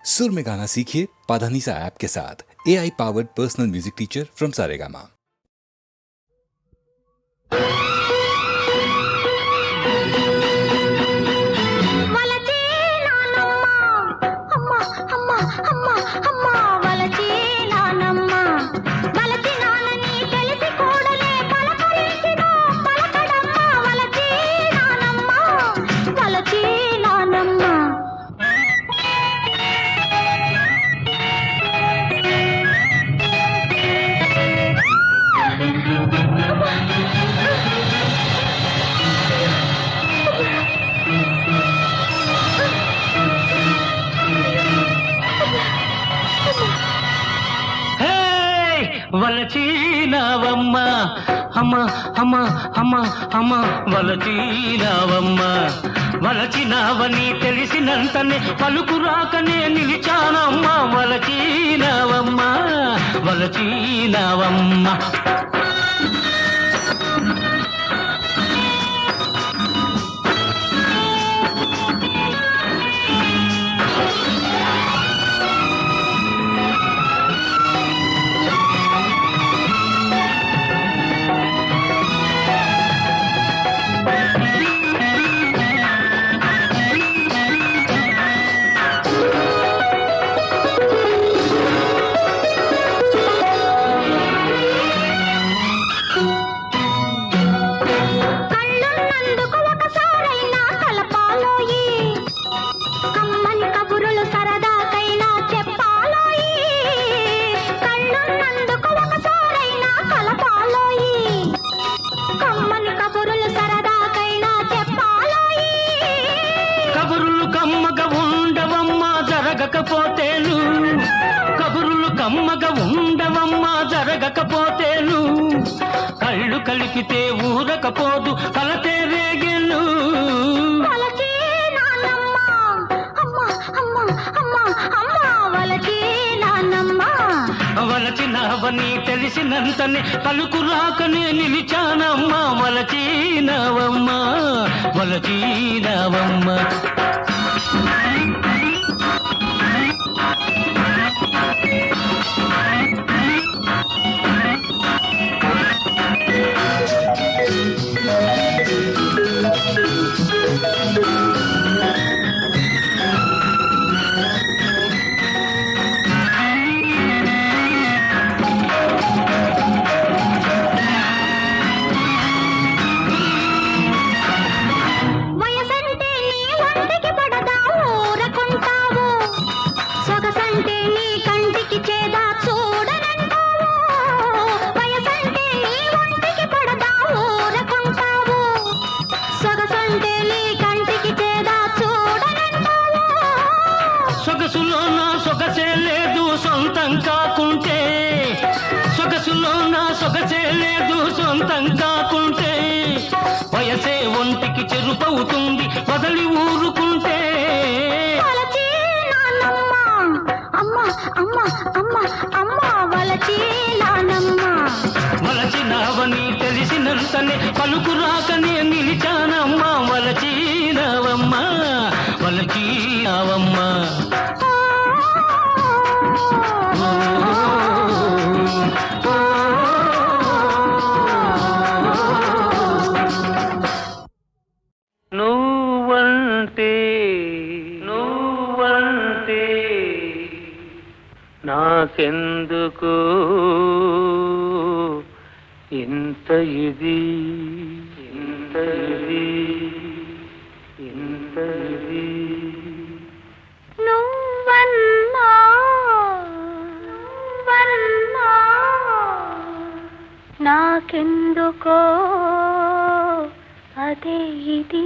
सुर में गाना सीखिए पाधानीसा ऐप के साथ। AI powered personal music teacher from Saregama. వలచీనావమ్మ అమ్మ అమ్మ అమ్మ అమ్మ వలచీనావమ్మ వలచినావని తెలిసినంతనే పలుకు రాకనే నిలిచానమ్మ వలచీనావమ్మ వలచీనావమ్మ జరగకపోతేను కబురులు కమ్మగా ఉండవమ్మా జరగకపోతేను కళ్ళు కలిపితే ఊరకపోదు కలతే రేగెను వలచినవని తెలిసినంతనే పలుకు రాకనే నిలిచానమ్మా వలచినవమ్మ వలచినవమ్మ సొగసులోన సొగసే లేదు సొంతం కాకుంటే సొగసులోన సొగసే లేదు సొంతం కాకుంటే వయసే ఒంటికి చెరుపవుతుంది వదలి ఊరుకుంటే వలచినావని తెలిసినంతనే పలుకు రాకనే నిలిచానమ్మా వలచినావమ్మ వలచినావమ్మ నువ్వంటే నాకెందుకు ఇంత ఇది నువ్వన్నా నాకెందుకో అదే ఇది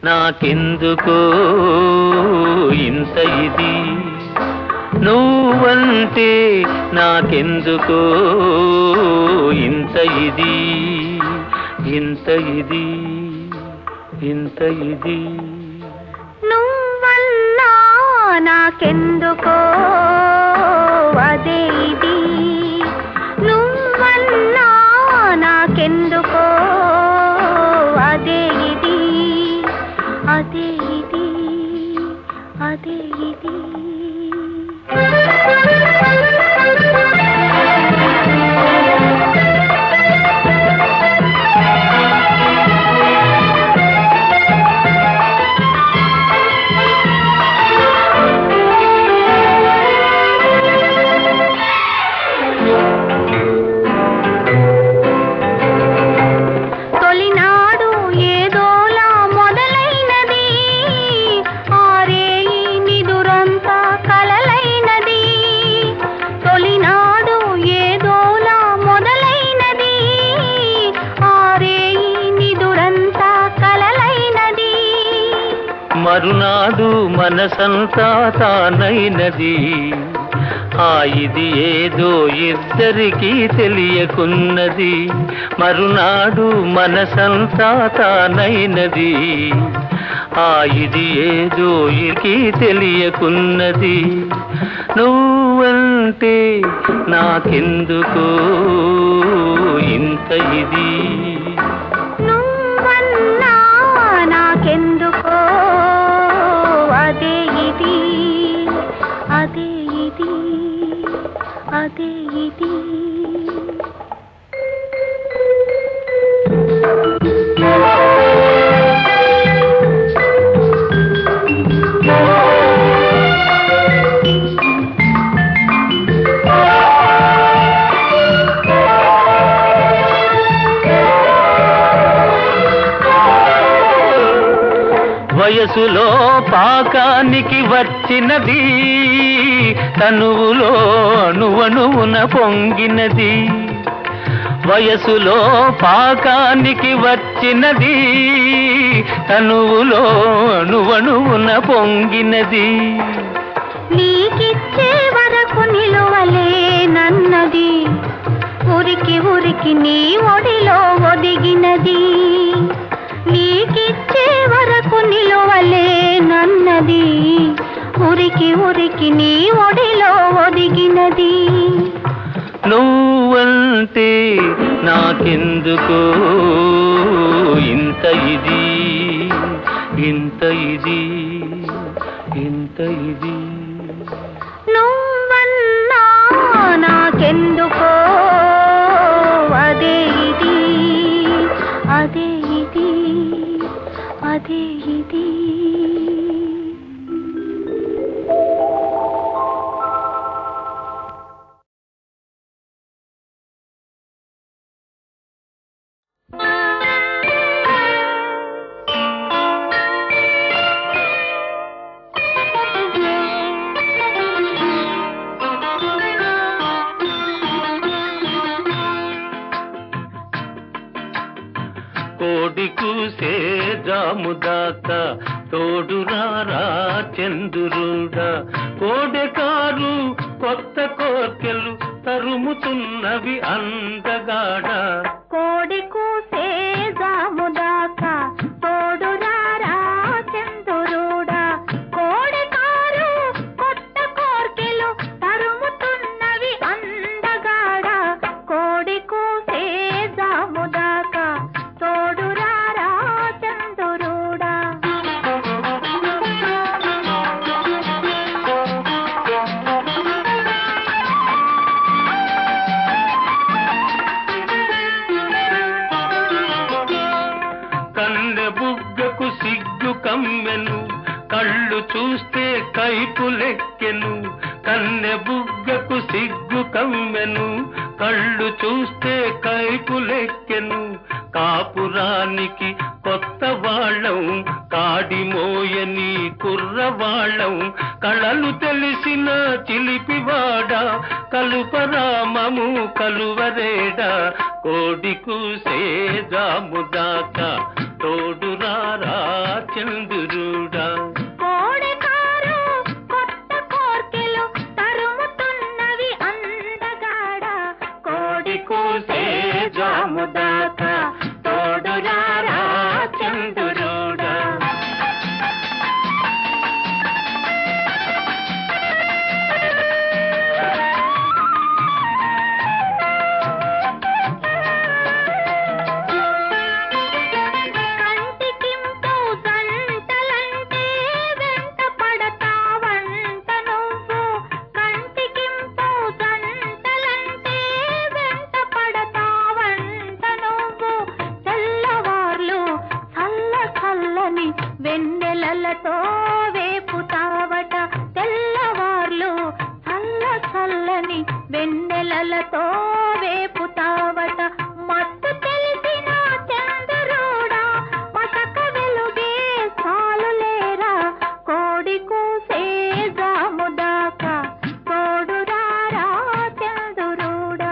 నాకెందుకో ఇంత ఇది, నువ్వంటే నాకెందుకో ఇంత ఇది, ఇంత ఇది, ఇంత ఇది. నువ్వన్నా నాకెందుకో అదే ఇది, నువ్వన్నా నాకెందుకో అదే ఇది, అదే ఇది, అదే ఇది. మరునాడు మనసంతా తానైనది, ఆ ఇది ఏదో ఇద్దరికీ తెలియకున్నది. మరునాడు మనసంతా తానైనది, ఆ ఇది ఏదో ఇకి తెలియకున్నది. నువ్వంటే నాకెందుకో ఇంత ఇది, నువ్వన్నా నాకెందుకో అదే ఇది, అదే ఇది, అదే ఇది. వయసులో పాకానికి వచ్చినది, తనువులో అణువణువున పొంగినది. వయసులో పాకానికి వచ్చినది, తనువులో అణువణువున పొంగినది. నీకిచ్చే వరకు నిలువలేనన్నది, ఉరికి ఉరికి నీ ఒడిలో ఒదిగినది. నీకిచ్చే వరకు నిలువలేనన్నది, ఉరికి ఉరికి నీ ఒడిలో ఒదిగినది. నువ్వంటే నాకెందుకో ఇంత ఇది, ఇంత ఇది, ఇంత ఇది. నువ్వన్నా నాకెందుకో అదే ఇది, అదే ఇది, అదే ఇది. కోడి కూసే జాముదాకా తోడురారా చంద్రుడా, కోడెకారు కొత్త కోర్కెలు తరుముతున్నవి అందగాడ. కోడి కూసే జాముదాకా తోడురారా చంద్రుడా, కోడెకారు కొత్త కోర్కెలు తరుముతున్నవి అందగాడ. కోడి కూసే జాముదాకా తోడురారా చంద్రుడా. కన్నె బుగ్గకు సిగ్గు కమ్మెను, కళ్ళు చూస్తే కైపులెక్కెను. కన్నె బుగ్గకు సిగ్గు కమ్మెను, కళ్ళు చూస్తే కైపులెక్కెను. కాపురానికి కొత్త వాళ్ళం, కాడి మోయని కుర్రవాళ్ళం. కళలు తెలిసిన చిలిపివాడ, కలుపరామము కలువరేడా. కోడి కూసే జాముదాకా తోడురారా చంద్రుడా. కోడి కారు కొత్త కోర్కెలు తరుముతున్నవి అందగాడ, కోడి కూసే జాముదాకా తోడురారా చంద్రుడా. కంటికింపు జంటలంటే వెంట పడతావంట నువ్వు, కంటికింపు జంటలంటే వెంట పడతావంట నువ్వు. తెల్లవార్లు చల్ల చల్లని వెన్నెలలతో వేపుతావట, తెల్లవార్లు చల్ల చల్లని వెన్నెలలతో వేపుతావట. మత్తు తెలిసిన చంద్రుడా మసక వెలుగే చాలులేరా, కోడి కూసే జాముదాకా తోడురారా చంద్రుడా.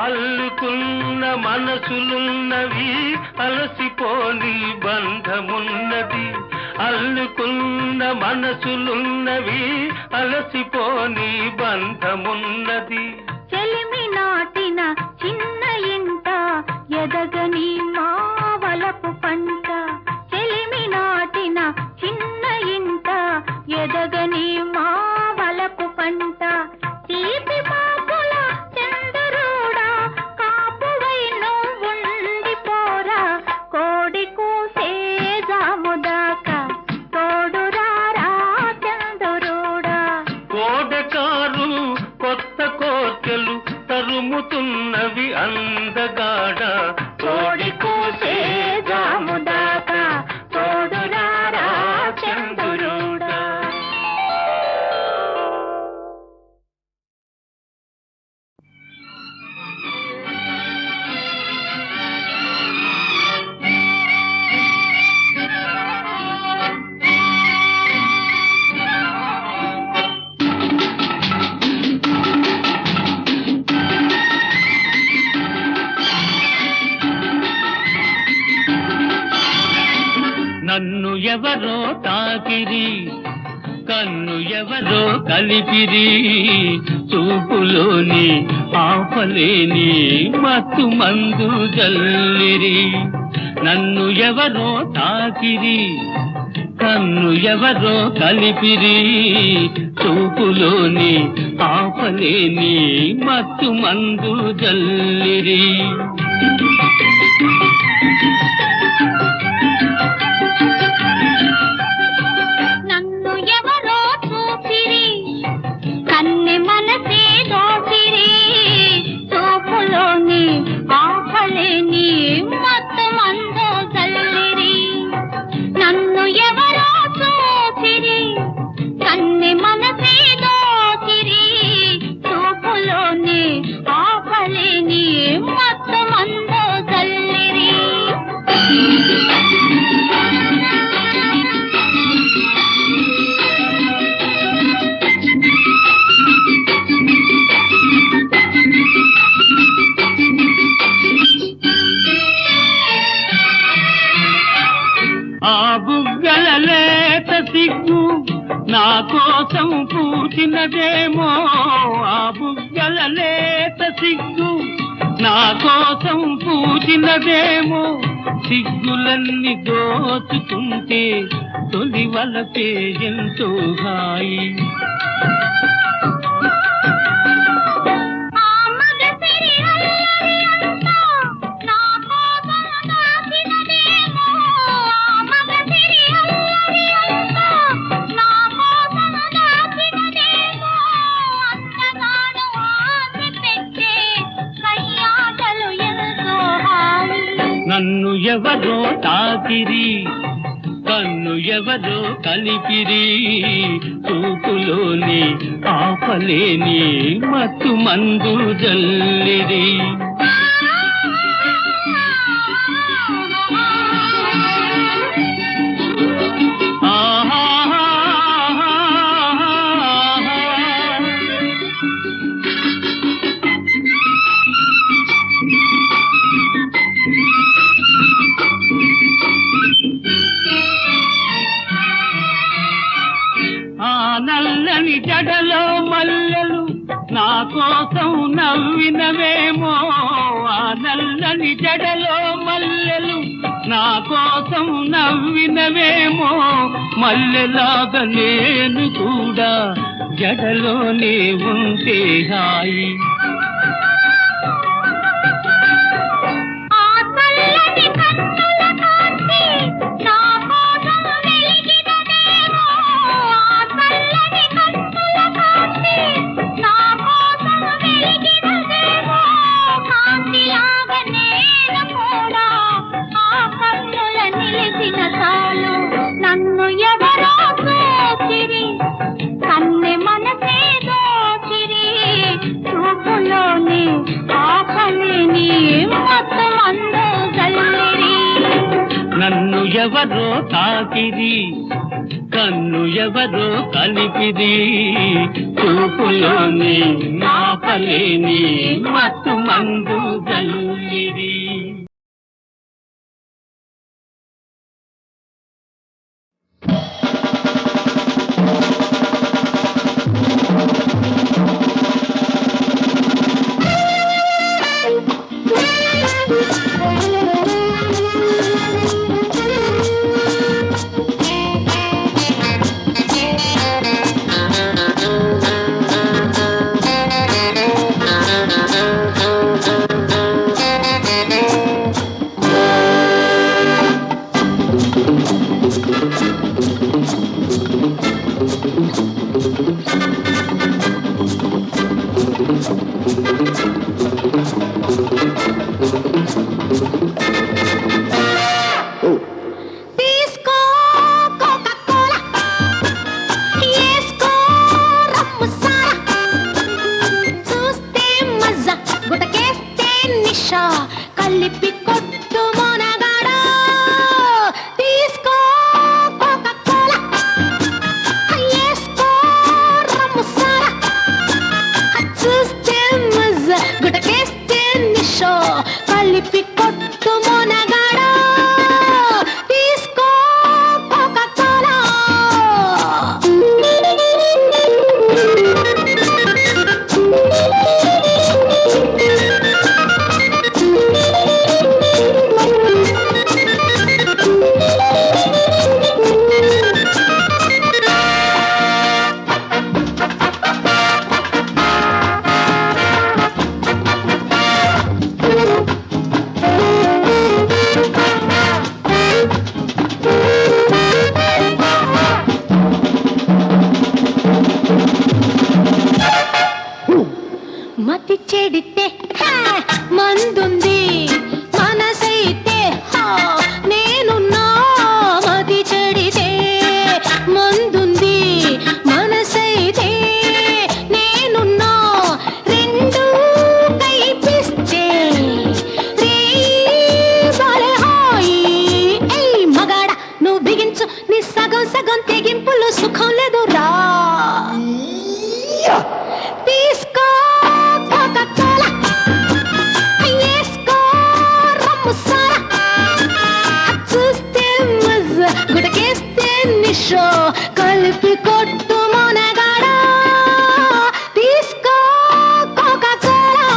అల్లుకున్న మనసులున్నవి అలసిపోని బంధమున్నది, అల్లుకున్న మనసులున్నవి అలసిపోని బంధమున్నది. చెలిమి నాటిన చిన్న ఇంట ఎదగని మావలపు పంట, చెలిమి నాటిన చిన్న ఇంట ఎదగని మావలపు పంట. తీపి పాపుల చంద్రుడా కాపువై నువ్వుండిపోరా, కోడి కూసే జాముదాకా తోడురారా చంద్రుడా. కోడకారు కొత్త కోర్కెలు తరుముతున్నవి అందగాడ, కోడి కూసే జాముదాకా తోడురారా చంద్రుడా. నన్ను ఎవరో తాకిరి, కన్ను ఎవరో కలిపిరి, చూపులోని ఆపలేని మత్తు మందు జల్లిరి. నన్ను ఎవరో తాకిరి, కన్ను ఎవరో కలిపిరి, చూపులోని ఆపలేని మత్తు మందు జల్లిరి. నన్ను ఎవరో చూపిరి, కన్నె మనసే దోచిరి, చూపులోని ఆపలేని మత్తు మందు జల్లిరి. నన్ను ఎవరో చూపిరి, కన్నె మనసే దోచిరి, చూపులోని ఆపలేని మత్తు మందు జల్లిరి. ఆ బుగ్గల లేత సిగ్గు నా కోసం పూచినదేమో, ఆ బుగ్గల లేత సిగ్గు నా కోసం పూచినదేమో. సిగ్గులన్నీ దోచుకుంటే తొలి వలపే ఎంతో హాయి. నన్ను ఎవరో తాకిరి, కన్ను ఎవరో కలిపిరి, చూపులోని ఆపలేని మత్తు మందు జల్లిరి. కోసం నవ్వినవేమో ఆ నల్లని జడలో మల్లెలు, నా కోసం నవ్వినవేమో మల్లెలాగా నేను కూడా జడలోనే ఉంటే హాయి. నన్ను ఎవరో చూచిరి, కన్నె మనసే దోచిరి, చూపులోని ఆకలిని మొత్తం అందో జల్లిరి. నన్ను ఎవరో తాకిరి, కన్ను ఎవరో కలిపిరి, చూపులోని ఆపలేని మత్తు మందు జల్లిరి. కలిపి కొట్టు మొనగాడా, తీసుకో కోకా-కోలా, వేసుకో రమ్ము సారా, చూస్తే మజా గుటకేస్తే నిషా, కలిపి కొట్టు మొనగాడా, తీసుకో కోకా-కోలా. మతి చెడితే మందుంది, మనసైతే నేనున్నా. మతి చెడితే మందుంది, మనసైతే నేనున్నా. రెండు కైపిస్తే రే హాయి. ఏయ్ మగాడ నువ్వు బిగించు, నీ సగం సగం తెగింపులు సుఖం లేదు రా. తీసుకో కోకా-కోలా, వేసుకో రమ్ము సారా, చూస్తే మజా గుటకేస్తే నిషా, కలిపి కొట్టు మొనగాడా, తీసుకో కోకా-కోలా.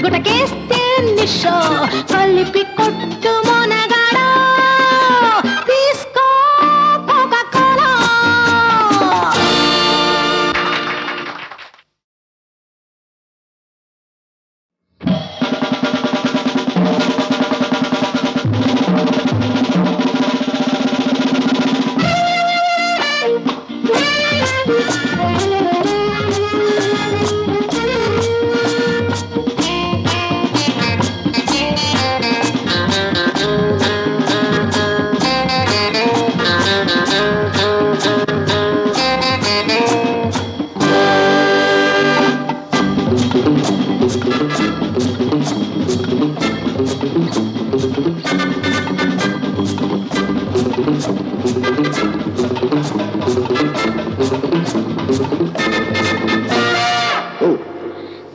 గుటకేస్తే నిషో కలిపి కొట్టు మొనగాడా తీసుకో కోకా-కోలా.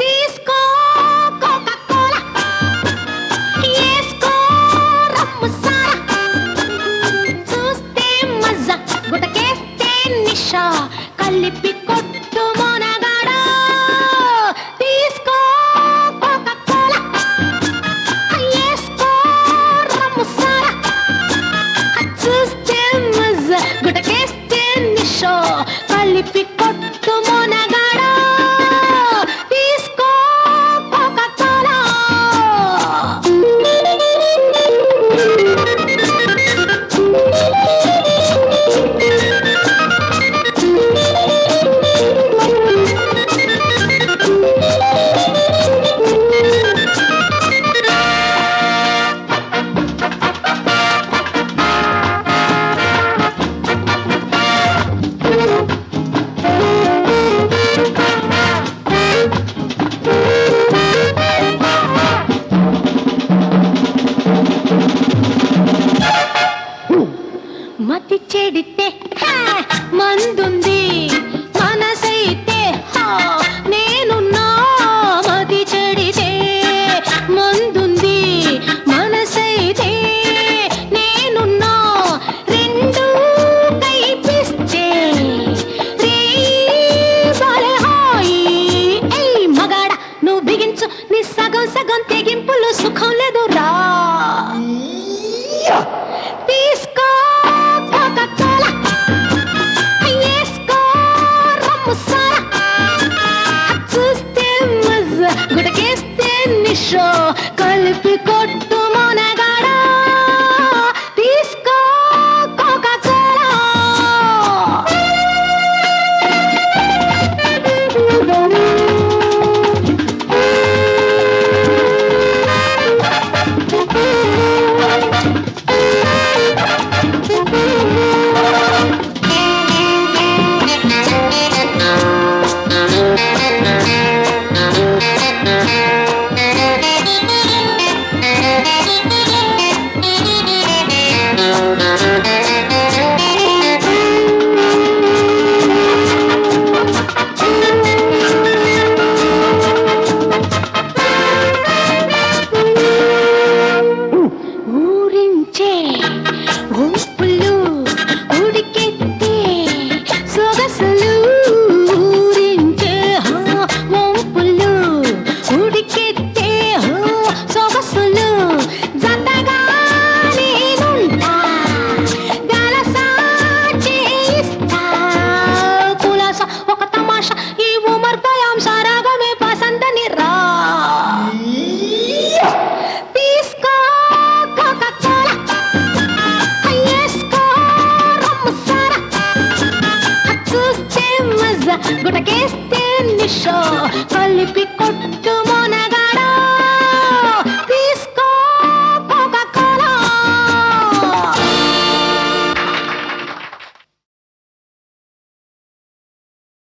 తీసుకో కోకా-కోలా, ఏసుకో రమ్ము సారా, చూస్తే మజా గుటకేస్తే నిషా కలిపి కొట్టు మొనగాడా తీసుకో కోకా-కోలా, ఏసుకో రమ్ము సారా, చూస్తే మజా గుటకేస్తే నిషా కలిపి కొట్టు మొనగాడా తీసుకో కోకా-కోలా. మతి చెడితే మందుంది, మనసైతే నేనున్నా. మతి చెడితే మందుంది, మనసైతే నేనున్నా. రెండు కైపిస్తే రేబాలే హాయి. ఏయ్ మగాడ నువ్వు బిగించు నీ సగం సగం తెగింపులు సుఖం లేదు రా. తీసుకో కోకా-కోలా, ఏసుకో రమ్ము సారా, చూస్తే మజా గుటకేస్తే నిషో కలిపి కొట్టు మొనగాడా తీసుకో కోకా-కోలా. ఊరించే ఊపులు ఉడికెత్తే సొగసులు, ఊరించే ఊపులు ఉడికెత్తే సొగసులు, జతగా నేనుంటా గలసాచి ఇస్తా కులాస ఒక తమాషా ఈ ఉమర్ కయాం సారాగమే పసందని రా. తీసుకో కోకా-కోలా, ఏసుకో రమ్ము సారా, చూస్తే మజా గుటకేస్తే నిషో కలిపి కొట్టు